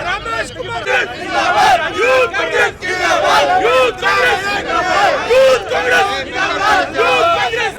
ರಮೇಶ್ ಕುಮಾರ್ ಜಿಂದಾಬಾದ್ youth Congress ಜಿಂದಾಬಾದ್ youth Congress ಜಿಂದಾಬಾದ್ youth Congress ಜಿಂದಾಬಾದ್ youth Congress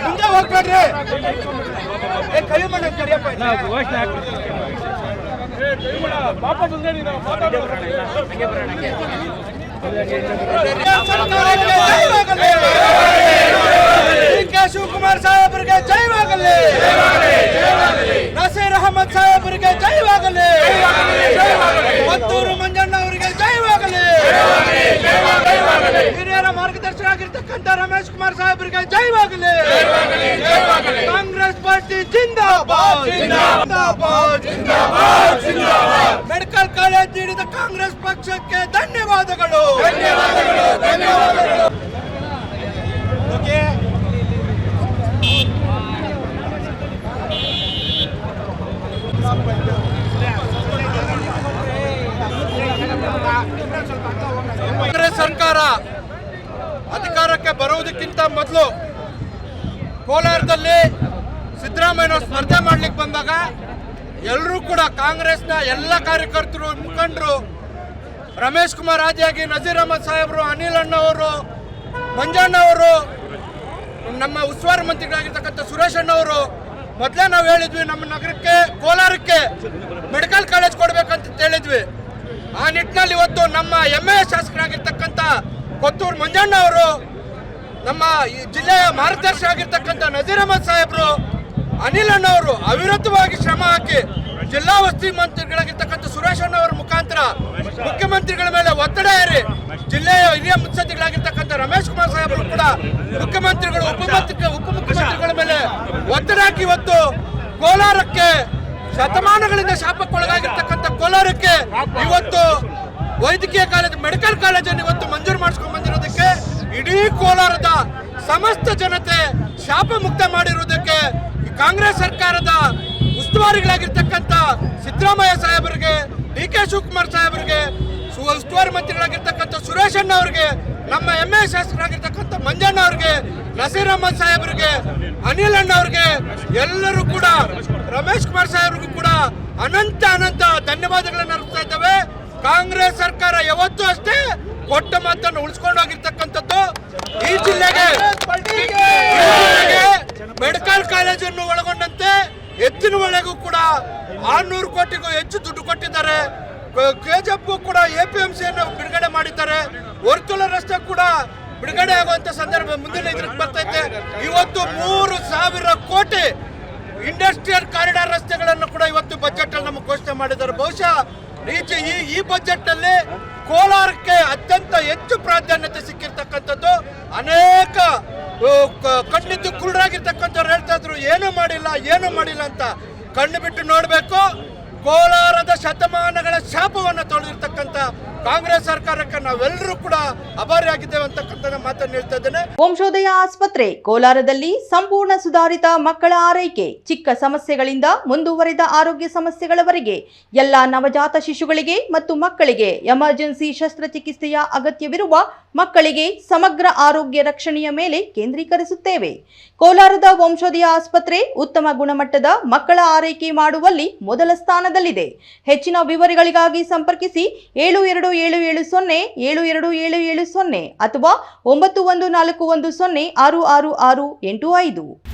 ಮುಂದೆ ಹೋಗ್ಬೇಡ್ರಿ ಕೈ ಮಣ್ಣ ಕರಿಯಪ್ಪ ಪಾಪ ಮುಂದೆ ಶಿವಕುಮಾರ್ ಸಾಹೇಬರಿಗೆ ಜಯವಾಗಲಿ, ನಸೀರ್ ಅಹಮದ್ ಸಾಹೇಬರಿಗೆ ಜಯವಾಗಲಿ, ಮತ್ತೂರು ಮಂಜಣ್ಣ ಅವರಿಗೆ ಜಯವಾಗಲಿ, ಹಿರಿಯರ ಮಾರ್ಗದರ್ಶನ ಆಗಿರ್ತಕ್ಕಂಥ ರಮೇಶ್ ಕುಮಾರ್ ಸಾಹೇಬರಿಗೆ ಜಯವಾಗಲಿ. ಕಾಂಗ್ರೆಸ್ ಪಾರ್ಟಿ ಜಿಂದಾಬಾದ್ ಜಿಂದಾಬಾದ್ ಜಿಂದಾಬಾದ್. ಮೆಡಿಕಲ್ ಕಾಲೇಜ್ ನೀಡಿದ ಕಾಂಗ್ರೆಸ್ ಪಕ್ಷಕ್ಕೆ ಧನ್ಯವಾದಗಳು. ಕಾಂಗ್ರೆಸ್ ಸರ್ಕಾರ ಅಧಿಕಾರಕ್ಕೆ ಬರುವುದಕ್ಕಿಂತ ಮೊದಲು ಕೋಲಾರದಲ್ಲಿ ಸಿದ್ದರಾಮಯ್ಯ ಸ್ಪರ್ಧೆ ಮಾಡ್ಲಿಕ್ಕೆ ಬಂದಾಗ ಎಲ್ಲರೂ ಕೂಡ ಕಾಂಗ್ರೆಸ್ನ ಎಲ್ಲ ಕಾರ್ಯಕರ್ತರು, ಮುಖಂಡರು, ರಮೇಶ್ ಕುಮಾರ್ ಆದಿಯಾಗಿ ನಜೀರ್ ಅಹಮದ್ ಸಾಹೇಬರು, ಅನಿಲ್ ಅಣ್ಣವರು, ಮಂಜಣ್ಣ ಅವರು, ನಮ್ಮ ಉಸ್ತುವಾರಿ ಮಂತ್ರಿಗಳಾಗಿರ್ತಕ್ಕಂಥ ಸುರೇಶ್ ಅಣ್ಣವರು ಮೊದಲೇ ನಾವು ಹೇಳಿದ್ವಿ, ನಮ್ಮ ನಗರಕ್ಕೆ ಕೋಲಾರಕ್ಕೆ ಮೆಡಿಕಲ್ ಕಾಲೇಜ್ ಕೊಡ್ಬೇಕಂತ ಹೇಳಿದ್ವಿ. ಆ ನಿಟ್ಟಿನಲ್ಲಿ ಇವತ್ತು ನಮ್ಮ MA ಶಾಸಕರಾಗಿರ್ತಕ್ಕಂಥ ಕೊತ್ತೂರು ಮಂಜಣ್ಣ ಅವರು, ನಮ್ಮ ಜಿಲ್ಲೆಯ ಮಾರ್ಗದರ್ಶಿ ಆಗಿರ್ತಕ್ಕಂಥ ನಜೀರ್ ಅಹಮದ್ ಸಾಹೇಬರು, ಅನಿಲ್ ಅಣ್ಣವರು ಅವಿರತವಾಗಿ ಶ್ರಮ ಹಾಕಿ ಜಿಲ್ಲಾ ವಸತಿ ಮಂತ್ರಿಗಳಾಗಿರ್ತಕ್ಕಂಥ ಸುರೇಶ್ ಅಣ್ಣವರ ಮುಖಾಂತರ ಮುಖ್ಯಮಂತ್ರಿಗಳ ಮೇಲೆ ಒತ್ತಡ ಹೇರಿ ಜಿಲ್ಲೆಯ ಹಿರಿಯ ಮುತ್ಸದ್ದಿಗಳಾಗಿರ್ತಕ್ಕಂಥ ರಮೇಶ್ ಕುಮಾರ್ ಸಾಹೇಬರು ಕೂಡ ಮುಖ್ಯಮಂತ್ರಿಗಳು, ಉಪಮುಖ್ಯಮಂತ್ರಿಗಳ ಮೇಲೆ ಒತ್ತಡ ಹಾಕಿ ಇವತ್ತು ಕೋಲಾರಕ್ಕೆ ಶತಮಾನಗಳಿಂದ ಶಾಪಕ್ಕೊಳಗಾಗಿರ್ತಕ್ಕಂಥ ಕೋಲಾರಕ್ಕೆ ಇವತ್ತು ವೈದ್ಯಕೀಯ ಕಾಲೇಜ್, ಮೆಡಿಕಲ್ ಕಾಲೇಜನ್ನು ಇವತ್ತು ಮಂಜೂರು ಮಾಡಿಸ್ಕೊಂಡು ಬಂದಿರೋದಕ್ಕೆ ಇಡೀ ಕೋಲಾರದ ಸಮಸ್ತ ಜನತೆ ಶಾಪ ಮುಕ್ತ ಮಾಡಿರುವುದಕ್ಕೆ ಕಾಂಗ್ರೆಸ್ ಸರ್ಕಾರದ ಉಸ್ತುವಾರಿಗಳಾಗಿರ್ತಕ್ಕಂಥ ಸಿದ್ದರಾಮಯ್ಯ ಸಾಹೇಬರಿಗೆ, DK ಶಿವಕುಮಾರ್ ಸಾಹೇಬರಿಗೆ, ಉಸ್ತುವಾರಿ ಮಂತ್ರಿಗಳಾಗಿರ್ತಕ್ಕಂಥ ಸುರೇಶ್ ಅಣ್ಣ ಅವರಿಗೆ, ನಮ್ಮ MA ಶಾಸಕರಾಗಿರ್ತಕ್ಕಂಥ ಮಂಜಣ್ಣ ಅವರಿಗೆ, ನಸೀರ್ ಅಹಮದ್ ಸಾಹೇಬರಿಗೆ, ಅನಿಲ್ ಅಣ್ಣ ಅವರಿಗೆ, ಎಲ್ಲರೂ ಕೂಡ ರಮೇಶ್ ಕುಮಾರ್ ಸಾಹೇಬ್ರಿಗೂ ಕೂಡ ಅನಂತ ಧನ್ಯವಾದಗಳನ್ನು ಅರ್ಪಿಸ್ತಾ ಇದ್ದೇವೆ. ಕಾಂಗ್ರೆಸ್ ಸರ್ಕಾರ ಯಾವತ್ತೂ ಅಷ್ಟೇ ಕೊಟ್ಟ ಮಾತನ್ನು ಉಳಿಸ್ಕೊಂಡು ಹೋಗಿರ್ತಕ್ಕಂಥದ್ದು. ಈ ಜಿಲ್ಲೆಗೆ ಮೆಡಿಕಲ್ ಕಾಲೇಜನ್ನು ಒಳಗೊಂಡಂತೆ ಎತ್ತಿನಹೊಳೆಗೂ ಕೂಡ 600 ಕೋಟಿಗೂ ಹೆಚ್ಚು ದುಡ್ಡು ಕೊಟ್ಟಿದ್ದಾರೆ. KGF ಕೂಡ APMC ಅನ್ನು ಬಿಡುಗಡೆ ಮಾಡಿದ್ದಾರೆ. ವರ್ತುಲ ರಸ್ತೆ ಕೂಡ ಬಿಡುಗಡೆ ಆಗುವಂತ ಸಂದರ್ಭ ಮುಂದಿನ ಇದಕ್ಕೆ ಬರ್ತೈತೆ. ಇವತ್ತು 3,000 ಕೋಟಿ ಇಂಡಸ್ಟ್ರಿಯಲ್ ಕಾರಿಡಾರ್ ರಸ್ತೆಗಳನ್ನು ಕೂಡ ಇವತ್ತು ಬಜೆಟ್ ಅಲ್ಲಿ ನಮಗೆ ಘೋಷಣೆ ಮಾಡಿದ್ದಾರೆ. ಬಹುಶಃ ಈ ಬಜೆಟ್ ಅಲ್ಲಿ ಕೋಲಾರಕ್ಕೆ ಅತ್ಯಂತ ಹೆಚ್ಚು ಪ್ರಾಧಾನ್ಯತೆ ಸಿಕ್ಕಿರ್ತಕ್ಕಂಥದ್ದು. ಅನೇಕ ಕಣ್ಣಿದ್ದು ಕುರುಡರಾಗಿರ್ತಕ್ಕಂಥವ್ರು ಹೇಳ್ತಾ ಇದ್ರು ಏನು ಮಾಡಿಲ್ಲ ಅಂತ. ಕಣ್ಣು ಬಿಟ್ಟು ನೋಡಬೇಕು. ಕೋಲಾರದ ಶತಮಾನಗಳ ಶಾಪವನ್ನು ತೊಳೆದಿರ್ತಕ್ಕಂಥ ಕಾಂಗ್ರೆಸ್ ಸರ್ಕಾರಕ್ಕೆ ನಾವೆಲ್ಲರೂ ಕೂಡ ಆಭಾರಿಯಾಗಿದ್ದೇವೆ ಅಂತಕ್ಕಂಥ ಮಾತನ್ನು ಹೇಳ್ತಾ ಇದ್ದೇನೆ. ವಂಶೋದಯ ಆಸ್ಪತ್ರೆ ಕೋಲಾರದಲ್ಲಿ ಸಂಪೂರ್ಣ ಸುಧಾರಿತ ಮಕ್ಕಳ ಆರೈಕೆ, ಚಿಕ್ಕ ಸಮಸ್ಯೆಗಳಿಂದ ಮುಂದುವರೆದ ಆರೋಗ್ಯ ಸಮಸ್ಯೆಗಳವರೆಗೆ ಎಲ್ಲ ನವಜಾತ ಶಿಶುಗಳಿಗೆ ಮತ್ತು ಮಕ್ಕಳಿಗೆ ಎಮರ್ಜೆನ್ಸಿ ಶಸ್ತ್ರಚಿಕಿತ್ಸೆಯ ಅಗತ್ಯವಿರುವ ಮಕ್ಕಳಿಗೆ ಸಮಗ್ರ ಆರೋಗ್ಯ ರಕ್ಷಣೆಯ ಮೇಲೆ ಕೇಂದ್ರೀಕರಿಸುತ್ತೇವೆ. ಕೋಲಾರದ ವಂಶೋದಯ ಆಸ್ಪತ್ರೆ ಉತ್ತಮ ಗುಣಮಟ್ಟದ ಮಕ್ಕಳ ಆರೈಕೆ ಮಾಡುವಲ್ಲಿ ಮೊದಲ ಸ್ಥಾನದಲ್ಲಿದೆ. ಹೆಚ್ಚಿನ ವಿವರಗಳಿಗಾಗಿ ಸಂಪರ್ಕಿಸಿ 7277072770 ಅಥವಾ 9141066685.